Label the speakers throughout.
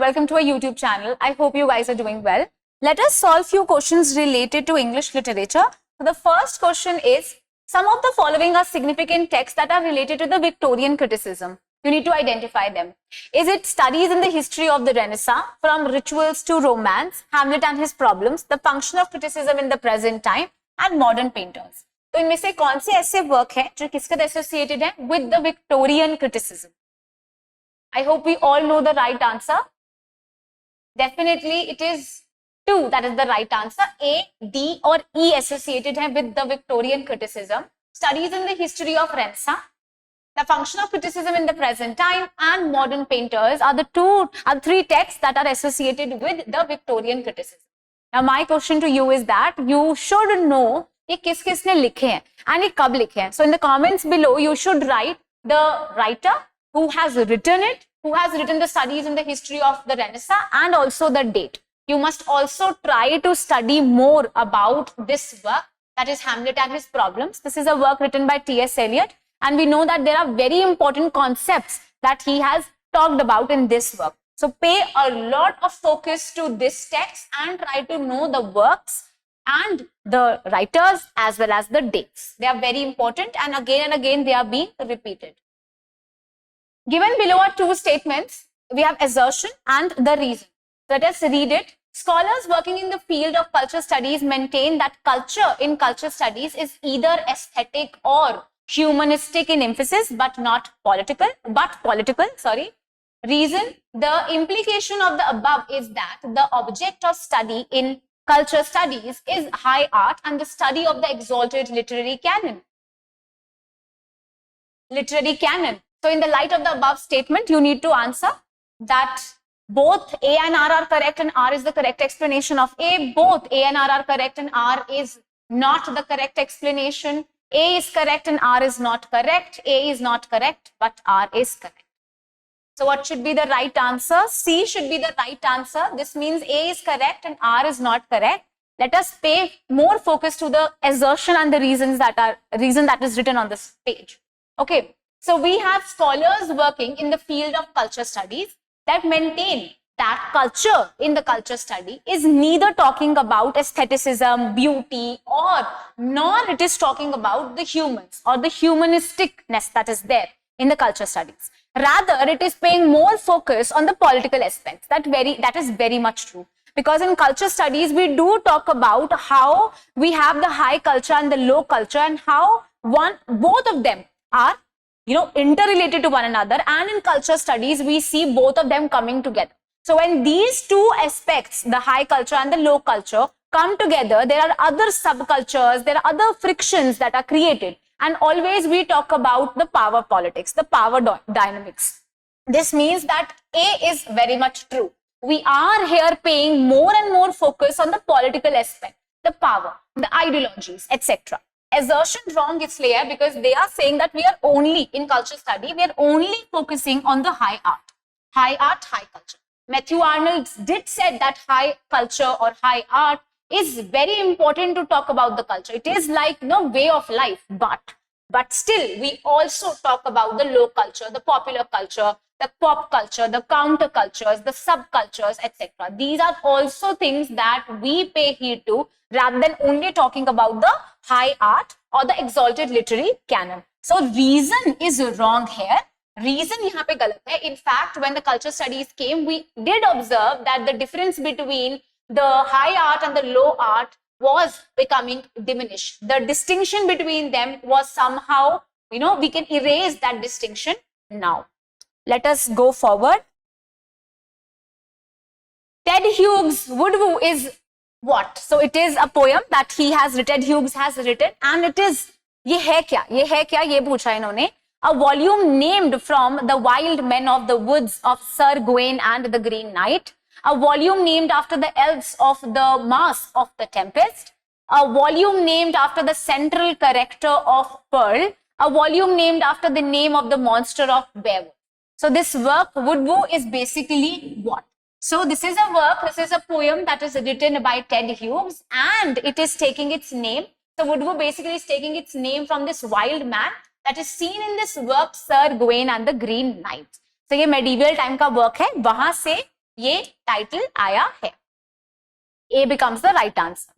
Speaker 1: welcome to our YouTube channel. I hope you guys are doing well. Let us solve few questions related to English literature. So the first question is, some of the following are significant texts that are related to the Victorian criticism. You need to identify them. Is it studies in the history of the Renaissance, from rituals to romance, Hamlet and his problems, the function of criticism in the present time, and modern painters? तो इनमें से कौन से ऐसे work हैं जो किसके साथ एसोसिएटेड है with the Victorian criticism? I hope we all know the right answer. Definitely it is 2 that is the right answer. A, D or E associated hai with the Victorian criticism. Studies in the history of Renaissance, the function of criticism in the present time, and modern painters are the three texts that are associated with the Victorian criticism. Now my question to you is that you should know ये किस किसने लिखे हैं and ये कब लिखे हैं. So in the comments below you should write the writer who has written it, who has written the studies in the history of the Renaissance, and also the date. You must also try to study more about this work, that is Hamlet and his problems. This is a work written by T.S. Eliot, and we know that there are very important concepts that he has talked about in this work. So pay a lot of focus to this text and try to know the works and the writers as well as the dates. They are very important, and again they are being repeated. Given below are two statements. We have assertion and the reason. Let us read it. Scholars working in the field of culture studies maintain that culture in culture studies is either aesthetic or humanistic in emphasis, but political. Reason: the implication of the above is that the object of study in culture studies is high art and the study of the exalted literary canon. So in the light of the above statement, you need to answer that both A and R are correct and R is the correct explanation of A. Both A and R are correct and R is not the correct explanation. A is correct and R is not correct. A is not correct, but R is correct. So what should be the right answer? C should be the right answer. This means A is correct and R is not correct. Let us pay more focus to the assertion and the reason that is written on this page. Okay. So we have scholars working in the field of culture studies that maintain that culture in the culture study is neither talking about aestheticism, beauty, nor it is talking about the humans or the humanisticness that is there in the culture studies. Rather, it is paying more focus on the political aspects. That is very much true. Because in culture studies, we do talk about how we have the high culture and the low culture, and how both of them are interrelated to one another, and in culture studies we see both of them coming together. So when these two aspects, the high culture and the low culture, come together, there are other subcultures, there are other frictions that are created, and always we talk about the power politics, the power dynamics. This means that A is very much true. We are here paying more and more focus on the political aspect, the power, the ideologies, etc. Assertion wrong इसलिए है because they are saying that we are only in culture study, we are only focusing on the high art, high culture. Matthew Arnold did said that high culture or high art is very important to talk about the culture. It is like way of life, but still we also talk about the low culture, the popular culture, the pop culture, the counter cultures, the subcultures, etc. These are also things that we pay heed to, rather than only talking about the high art or the exalted literary canon. So reason is wrong here. Reason यहाँ पे गलत है. In fact, when the culture studies came, we did observe that the difference between the high art and the low art was becoming diminished. The distinction between them was somehow, we can erase that distinction now. Let us go forward. Ted Hughes' Wood Woo is what? So it is a poem that Ted Hughes has written, and it is, ये है क्या ये पूछा इन्होंने. A volume named from the wild men of the woods of Sir Gawain and the Green Knight. A volume named after the elves of the Mass of the Tempest. A volume named after the central character of Pearl. A volume named after the name of the monster of Beowulf. So this work, Wood Woo, is basically what? So this is a poem that is written by Ted Hughes, and it is taking its name. So Wood Woo basically is taking its name from this wild man that is seen in this work, Sir Gawain and the Green Knight. So ये medieval time का work है, वहां से ये title आया है. A becomes the right answer.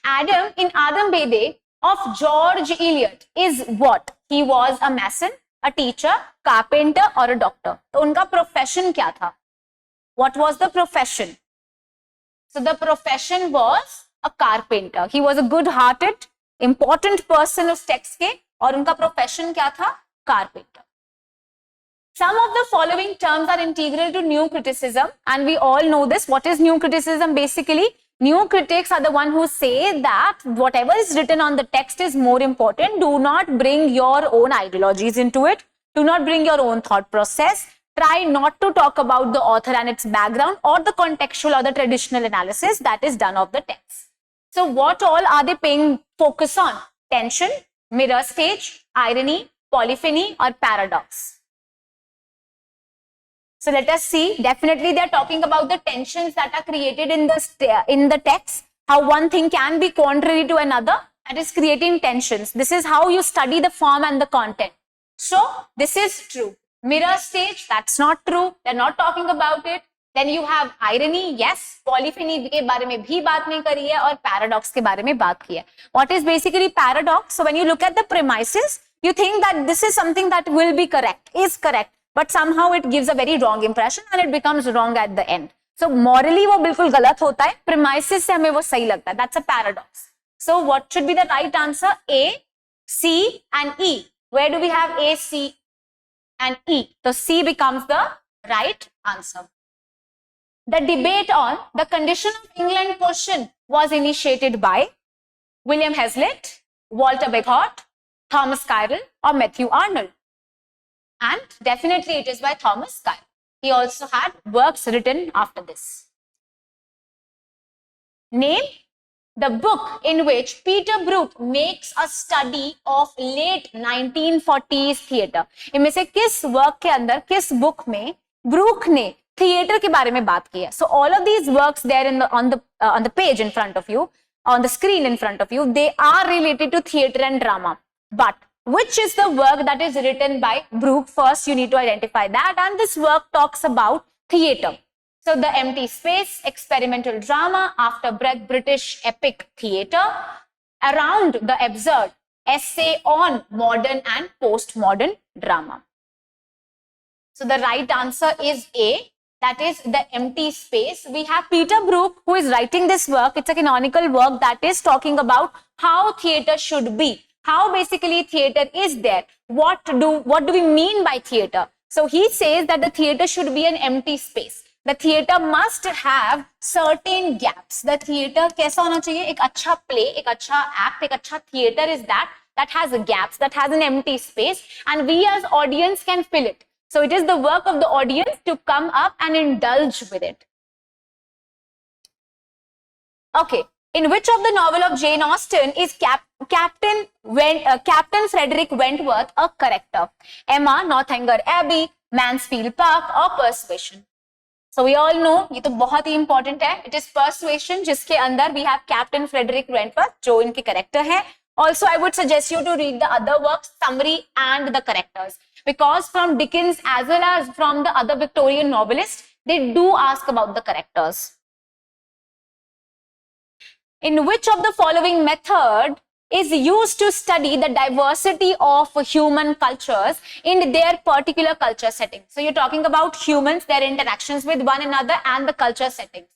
Speaker 1: Adam in Adam Bede of George Eliot is what? He was a mason, a teacher, carpenter or a doctor. तो उनका profession क्या था? What was the profession? So the profession was a carpenter. He was a good-hearted, important person उस text के, और उनका profession क्या था? Carpenter. Some of the following terms are integral to new criticism, and we all know this. What is new criticism? Basically, new critics are the one who say that whatever is written on the text is more important. Do not bring your own ideologies into it. Do not bring your own thought process. Try not to talk about the author and its background or the contextual or the traditional analysis that is done of the text. So what all are they paying focus on? Tension, mirror stage, irony, polyphony or paradox. So let us see. Definitely they are talking about the tensions that are created in the text, how one thing can be contrary to another, that is creating tensions. This is how you study the form and the content. So this is true. Mirror stage, that's not true. They're not talking about it. Then you have irony, yes. Polyphony के बारे में भी बात नहीं करी है और paradox के बारे में बात की है. What is basically paradox? So when you look at the premises, you think that this is something that will be correct, is correct, but somehow it gives a very wrong impression and it becomes wrong at the end. So morally वो बिल्कुल गलत होता है, premises से हमें वो सही लगता है. That's a paradox. So what should be the right answer? A, C and E. Where do we have A, C and E? So C becomes the right answer. The debate on the condition of England question was initiated by William Hazlitt, Walter Bagehot, Thomas Cyril or Matthew Arnold. And definitely it is by Thomas Cyril. He also had works written after this. Name the book in which Peter Brook makes a study of late 1940s theatre. इनमें से किस work के अंदर, किस book में Brooke ने theatre के बारे में बात की है? So all of these works there on the page in front of you, on the screen in front of you, they are related to theatre and drama. But which is the work that is written by Brook? First, you need to identify that, and this work talks about theatre. So the empty space, experimental drama, after British epic theatre, around the absurd, essay on modern and postmodern drama. So the right answer is A, that is the empty space. We have Peter Brook who is writing this work. It's a canonical work that is talking about how theatre should be, how basically theatre is there. What do we mean by theatre? So he says that the theatre should be an empty space. The theatre must have certain gaps. The theatre कैसा होना चाहिए? एक अच्छा play, एक अच्छा act, एक अच्छा theatre is that has gaps, that has an empty space, and we as audience can fill it. So it is the work of the audience to come up and indulge with it. Okay, in which of the novel of Jane Austen is Captain Frederick Wentworth a character? Emma, Northanger Abbey, Mansfield Park or Persuasion? So we all know, ये तो बहुत ही important है. It is Persuasion, जिसके अंदर we have Captain Frederick Wentworth, जो इनके character है. Also, I would suggest you to read the other works, summary and the characters. Because from Dickens as well as from the other Victorian novelists, they do ask about the characters. In which of the following method is used to study the diversity of human cultures in their particular culture setting? So you're talking about humans, their interactions with one another and the culture settings.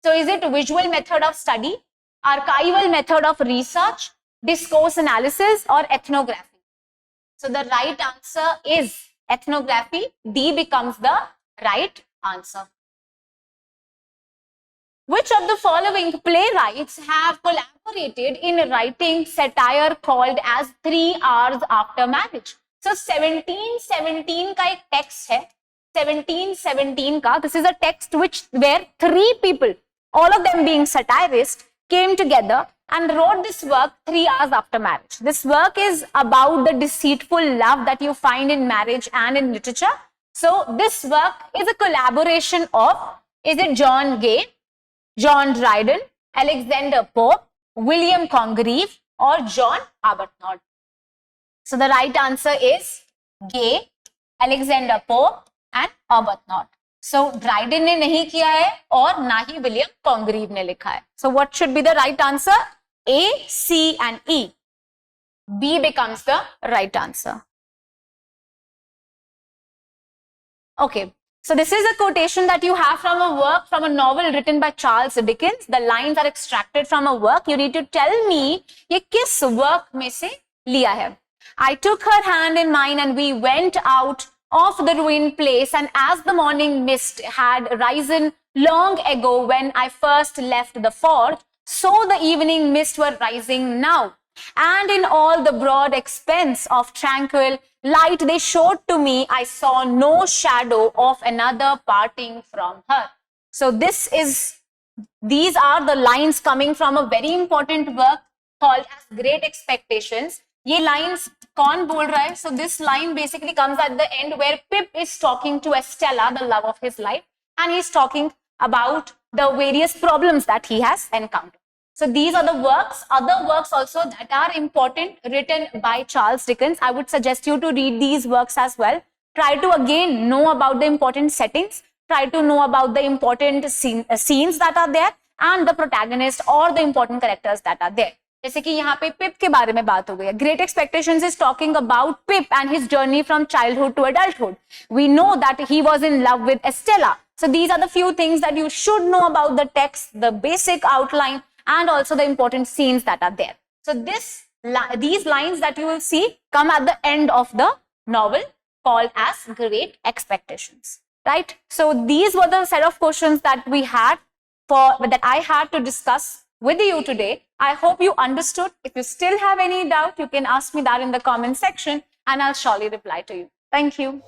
Speaker 1: So is it visual method of study, archival method of research, discourse analysis or ethnography? So the right answer is ethnography. D becomes the right answer. Which of the following playwrights have collaborated in writing satire called as 3 Hours After Marriage? So 1717 का एक text है. 1717 का, this is a text where 3 people, all of them being satirists, came together and wrote this work 3 hours after marriage. This work is about the deceitful love that you find in marriage and in literature. So this work is a collaboration of, is it John Gay, John Dryden, Alexander Pope, William Congreve or John Arbuthnot? So the right answer is Gay, Alexander Pope and Arbuthnot. So Dryden ने नहीं किया है और ना ही William Congreve ने लिखा है. So what should be the right answer? A, C and E. B becomes the right answer. Okay. So this is a quotation that you have from a work, from a novel written by Charles Dickens. The lines are extracted from a work. You need to tell me ये किस work में से लिया है. I took her hand in mine and we went out of the ruined place, and as the morning mist had risen long ago when I first left the fort, so the evening mist were rising now. And in all the broad expanse of tranquil light they showed to me, I saw no shadow of another parting from her. So these are the lines coming from a very important work called as Great Expectations. ये lines कौन बोल रहा है? So this line basically comes at the end where Pip is talking to Estella, the love of his life, and he's talking about the various problems that he has encountered. So these are the works, other works also that are important written by Charles Dickens. I would suggest you to read these works as well. Try to again know about the important settings, try to know about the important scenes that are there and the protagonist or the important characters that are there. जैसे कि यहाँ पे पिप के बारे में बात हो गई है. Great Expectations is talking about Pip and his journey from childhood to adulthood. We know that he was in love with Estella. So these are the few things that you should know about the text, the basic outline, and also the important scenes that are there. So these lines that you will see come at the end of the novel called as Great Expectations, right? So these were the set of questions that I had to discuss with you today. I hope you understood. If you still have any doubt, you can ask me that in the comment section and I'll surely reply to you. Thank you.